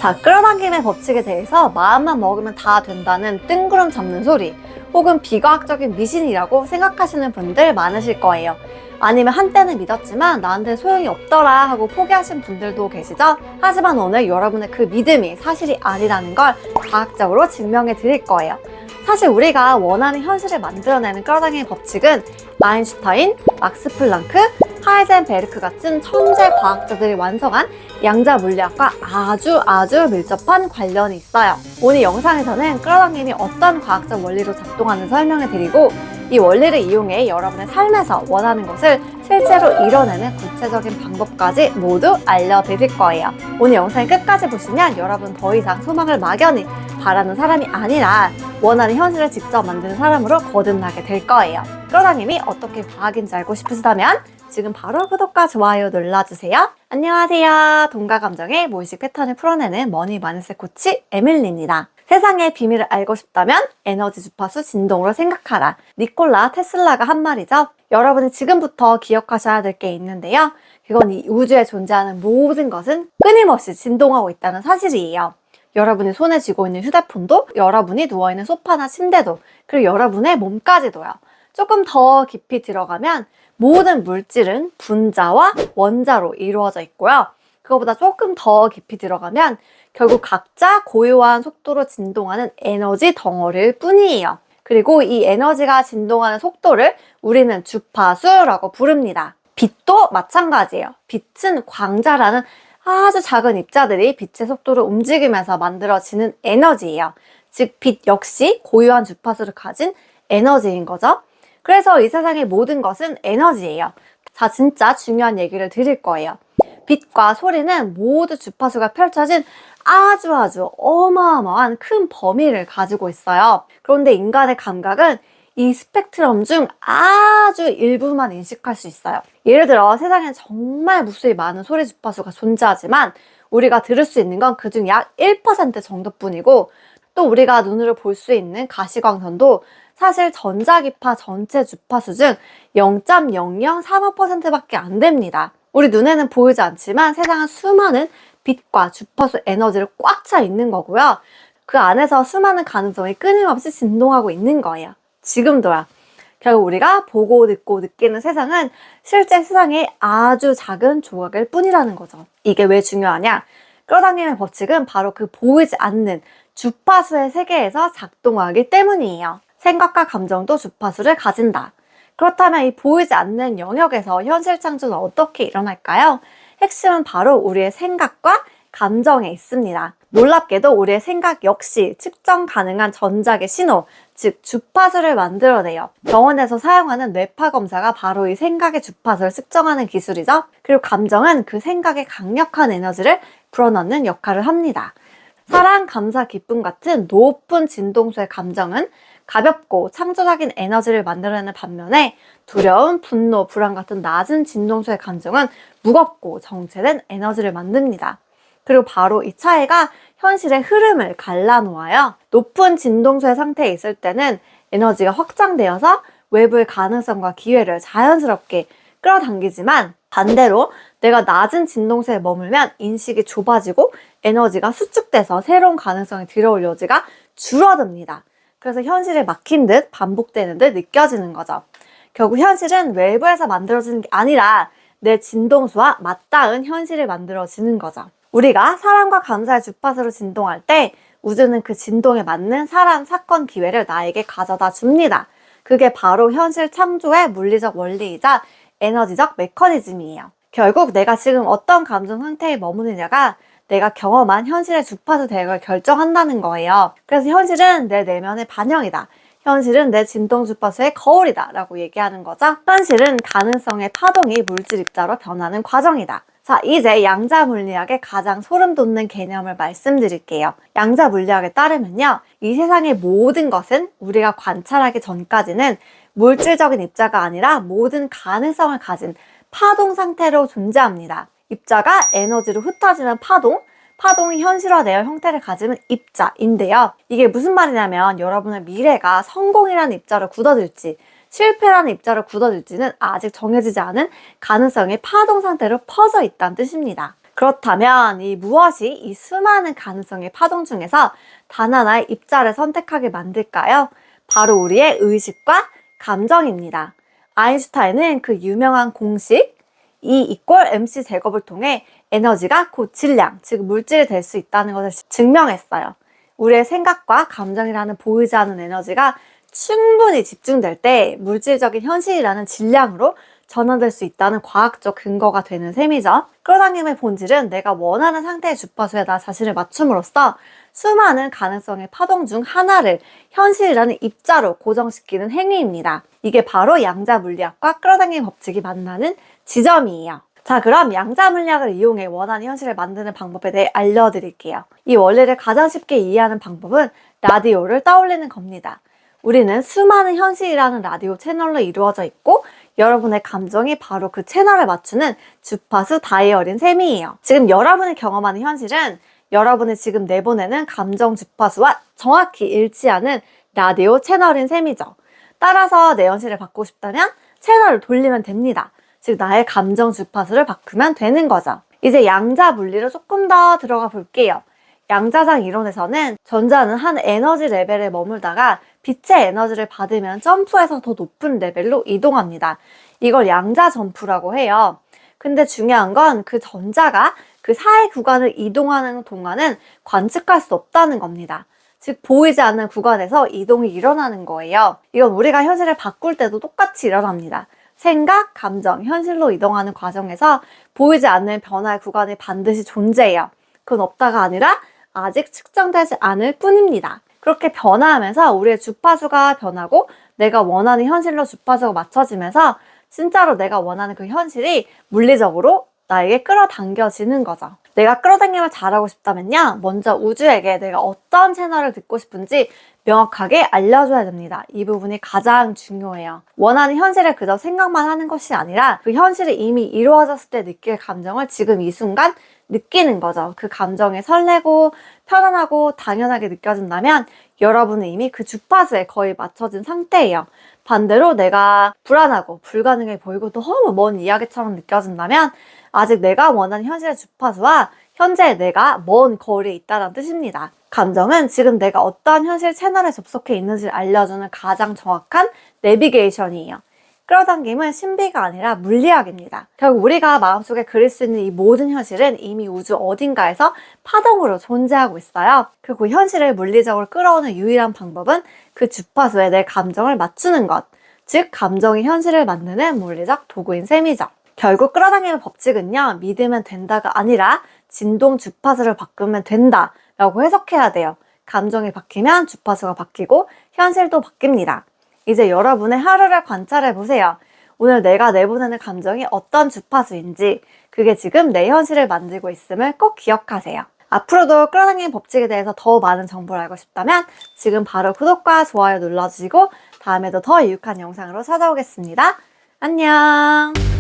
자, 끌어당김의 법칙에 대해서 마음만 먹으면 다 된다는 뜬구름 잡는 소리, 혹은 비과학적인 미신이라고 생각하시는 분들 많으실 거예요. 아니면 한때는 믿었지만 나한테 소용이 없더라 하고 포기하신 분들도 계시죠? 하지만 오늘 여러분의 그 믿음이 사실이 아니라는 걸 과학적으로 증명해 드릴 거예요. 사실 우리가 원하는 현실을 만들어내는 끌어당김의 법칙은 아인슈타인, 막스 플랑크, 하이젠베르크 같은 천재 과학자들이 완성한 양자 물리학과 아주 밀접한 관련이 있어요. 오늘 영상에서는 끌어당김이 어떤 과학적 원리로 작동하는지 설명해 드리고, 이 원리를 이용해 여러분의 삶에서 원하는 것을 실제로 이뤄내는 구체적인 방법까지 모두 알려드릴 거예요. 오늘 영상 끝까지 보시면 여러분 더 이상 소망을 막연히 바라는 사람이 아니라 원하는 현실을 직접 만드는 사람으로 거듭나게 될 거예요. 끌어당김이 어떻게 과학인지 알고 싶으시다면 지금 바로 구독과 좋아요 눌러주세요. 안녕하세요. 돈과 감정의 무의식 패턴을 풀어내는 머니 마인드셋 코치 에밀리입니다. 세상의 비밀을 알고 싶다면 에너지 주파수 진동으로 생각하라. 니콜라 테슬라가 한 말이죠. 여러분이 지금부터 기억하셔야 될 게 있는데요. 그건 이 우주에 존재하는 모든 것은 끊임없이 진동하고 있다는 사실이에요. 여러분이 손에 쥐고 있는 휴대폰도, 여러분이 누워있는 소파나 침대도, 그리고 여러분의 몸까지도요. 조금 더 깊이 들어가면 모든 물질은 분자와 원자로 이루어져 있고요. 그거보다 조금 더 깊이 들어가면 결국 각자 고유한 속도로 진동하는 에너지 덩어리일 뿐이에요. 그리고 이 에너지가 진동하는 속도를 우리는 주파수라고 부릅니다. 빛도 마찬가지예요. 빛은 광자라는 아주 작은 입자들이 빛의 속도를 움직이면서 만들어지는 에너지예요. 즉, 빛 역시 고유한 주파수를 가진 에너지인 거죠. 그래서 이 세상의 모든 것은 에너지예요. 자, 진짜 중요한 얘기를 드릴 거예요. 빛과 소리는 모두 주파수가 펼쳐진 아주 어마어마한 큰 범위를 가지고 있어요. 그런데 인간의 감각은 이 스펙트럼 중 아주 일부만 인식할 수 있어요. 예를 들어 세상엔 정말 무수히 많은 소리 주파수가 존재하지만 우리가 들을 수 있는 건 그중 약 1% 정도뿐이고, 또 우리가 눈으로 볼 수 있는 가시광선도 사실 전자기파 전체 주파수 중 0.0035%밖에 안 됩니다. 우리 눈에는 보이지 않지만 세상은 수많은 빛과 주파수 에너지를 꽉 차 있는 거고요. 그 안에서 수많은 가능성이 끊임없이 진동하고 있는 거예요. 지금도야. 결국 우리가 보고 듣고 느끼는 세상은 실제 세상의 아주 작은 조각일 뿐이라는 거죠. 이게 왜 중요하냐? 끌어당김의 법칙은 바로 그 보이지 않는 주파수의 세계에서 작동하기 때문이에요. 생각과 감정도 주파수를 가진다. 그렇다면 이 보이지 않는 영역에서 현실 창조는 어떻게 일어날까요? 핵심은 바로 우리의 생각과 감정에 있습니다. 놀랍게도 우리의 생각 역시 측정 가능한 전자계 신호, 즉 주파수를 만들어내요. 병원에서 사용하는 뇌파 검사가 바로 이 생각의 주파수를 측정하는 기술이죠. 그리고 감정은 그 생각의 강력한 에너지를 불어넣는 역할을 합니다. 사랑, 감사, 기쁨 같은 높은 진동수의 감정은 가볍고 창조적인 에너지를 만들어내는 반면에 두려움, 분노, 불안 같은 낮은 진동수의 감정은 무겁고 정체된 에너지를 만듭니다. 그리고 바로 이 차이가 현실의 흐름을 갈라놓아요. 높은 진동수의 상태에 있을 때는 에너지가 확장되어서 외부의 가능성과 기회를 자연스럽게 끌어당기지만, 반대로 내가 낮은 진동수에 머물면 인식이 좁아지고 에너지가 수축돼서 새로운 가능성이 들어올 여지가 줄어듭니다. 그래서 현실이 막힌 듯 반복되는 듯 느껴지는 거죠. 결국 현실은 외부에서 만들어지는 게 아니라 내 진동수와 맞닿은 현실이 만들어지는 거죠. 우리가 사랑과 감사의 주파수로 진동할 때 우주는 그 진동에 맞는 사람, 사건, 기회를 나에게 가져다 줍니다. 그게 바로 현실 창조의 물리적 원리이자 에너지적 메커니즘이에요. 결국 내가 지금 어떤 감정 상태에 머무느냐가 내가 경험한 현실의 주파수 대역을 결정한다는 거예요. 그래서 현실은 내 내면의 반영이다. 현실은 내 진동 주파수의 거울이다 라고 얘기하는 거죠. 현실은 가능성의 파동이 물질 입자로 변하는 과정이다. 자, 이제 양자 물리학의 가장 소름 돋는 개념을 말씀드릴게요. 양자 물리학에 따르면요, 이 세상의 모든 것은 우리가 관찰하기 전까지는 물질적인 입자가 아니라 모든 가능성을 가진 파동 상태로 존재합니다. 입자가 에너지로 흩어지는 파동이 현실화되어 형태를 가지는 입자인데요. 이게 무슨 말이냐면 여러분의 미래가 성공이라는 입자로 굳어질지 실패라는 입자로 굳어질지는 아직 정해지지 않은 가능성이 파동 상태로 퍼져 있다는 뜻입니다. 그렇다면 이 무엇이 이 수많은 가능성의 파동 중에서 단 하나의 입자를 선택하게 만들까요? 바로 우리의 의식과 감정입니다. 아인슈타인은 그 유명한 공식 E = mc 제곱을 통해 에너지가 곧 질량, 즉 물질이 될 수 있다는 것을 증명했어요. 우리의 생각과 감정이라는 보이지 않는 에너지가 충분히 집중될 때 물질적인 현실이라는 질량으로 전환될 수 있다는 과학적 근거가 되는 셈이죠. 끌어당김의 본질은 내가 원하는 상태의 주파수에 나 자신을 맞춤으로써 수많은 가능성의 파동 중 하나를 현실이라는 입자로 고정시키는 행위입니다. 이게 바로 양자 물리학과 끌어당김 법칙이 만나는 지점이에요. 자, 그럼 양자 물리학을 이용해 원하는 현실을 만드는 방법에 대해 알려드릴게요. 이 원리를 가장 쉽게 이해하는 방법은 라디오를 떠올리는 겁니다. 우리는 수많은 현실이라는 라디오 채널로 이루어져 있고 여러분의 감정이 바로 그 채널에 맞추는 주파수 다이얼인 셈이에요. 지금 여러분이 경험하는 현실은 여러분이 지금 내보내는 감정 주파수와 정확히 일치하는 라디오 채널인 셈이죠. 따라서 내 현실을 바꾸고 싶다면 채널을 돌리면 됩니다. 즉 나의 감정 주파수를 바꾸면 되는 거죠. 이제 양자 물리로 조금 더 들어가 볼게요. 양자상 이론에서는 전자는 한 에너지 레벨에 머물다가 빛의 에너지를 받으면 점프해서 더 높은 레벨로 이동합니다. 이걸 양자 점프라고 해요. 근데 중요한 건 그 전자가 그 사이 구간을 이동하는 동안은 관측할 수 없다는 겁니다. 즉 보이지 않는 구간에서 이동이 일어나는 거예요. 이건 우리가 현실을 바꿀 때도 똑같이 일어납니다. 생각, 감정, 현실로 이동하는 과정에서 보이지 않는 변화의 구간이 반드시 존재해요. 그건 없다가 아니라 아직 측정되지 않을 뿐입니다. 그렇게 변화하면서 우리의 주파수가 변하고 내가 원하는 현실로 주파수가 맞춰지면서 진짜로 내가 원하는 그 현실이 물리적으로 나에게 끌어당겨지는 거죠. 내가 끌어당김을 잘하고 싶다면요, 먼저 우주에게 내가 어떤 채널을 듣고 싶은지 명확하게 알려줘야 됩니다. 이 부분이 가장 중요해요. 원하는 현실을 그저 생각만 하는 것이 아니라 그 현실이 이미 이루어졌을 때 느낄 감정을 지금 이 순간 느끼는 거죠. 그 감정이 설레고 편안하고 당연하게 느껴진다면 여러분은 이미 그 주파수에 거의 맞춰진 상태예요. 반대로 내가 불안하고 불가능해 보이고 너무 먼 이야기처럼 느껴진다면 아직 내가 원하는 현실의 주파수와 현재 내가 먼 거리에 있다는 뜻입니다. 감정은 지금 내가 어떠한 현실 채널에 접속해 있는지를 알려주는 가장 정확한 내비게이션이에요. 끌어당김은 신비가 아니라 물리학입니다. 결국 우리가 마음속에 그릴 수 있는 이 모든 현실은 이미 우주 어딘가에서 파동으로 존재하고 있어요. 그리고 현실을 물리적으로 끌어오는 유일한 방법은 그 주파수에 내 감정을 맞추는 것, 즉 감정이 현실을 만드는 물리적 도구인 셈이죠. 결국 끌어당김의 법칙은요, 믿으면 된다가 아니라 진동 주파수를 바꾸면 된다 라고 해석해야 돼요. 감정이 바뀌면 주파수가 바뀌고 현실도 바뀝니다. 이제 여러분의 하루를 관찰해 보세요. 오늘 내가 내보내는 감정이 어떤 주파수인지, 그게 지금 내 현실을 만들고 있음을 꼭 기억하세요. 앞으로도 끌어당김 법칙에 대해서 더 많은 정보를 알고 싶다면 지금 바로 구독과 좋아요 눌러주시고 다음에도 더 유익한 영상으로 찾아오겠습니다. 안녕.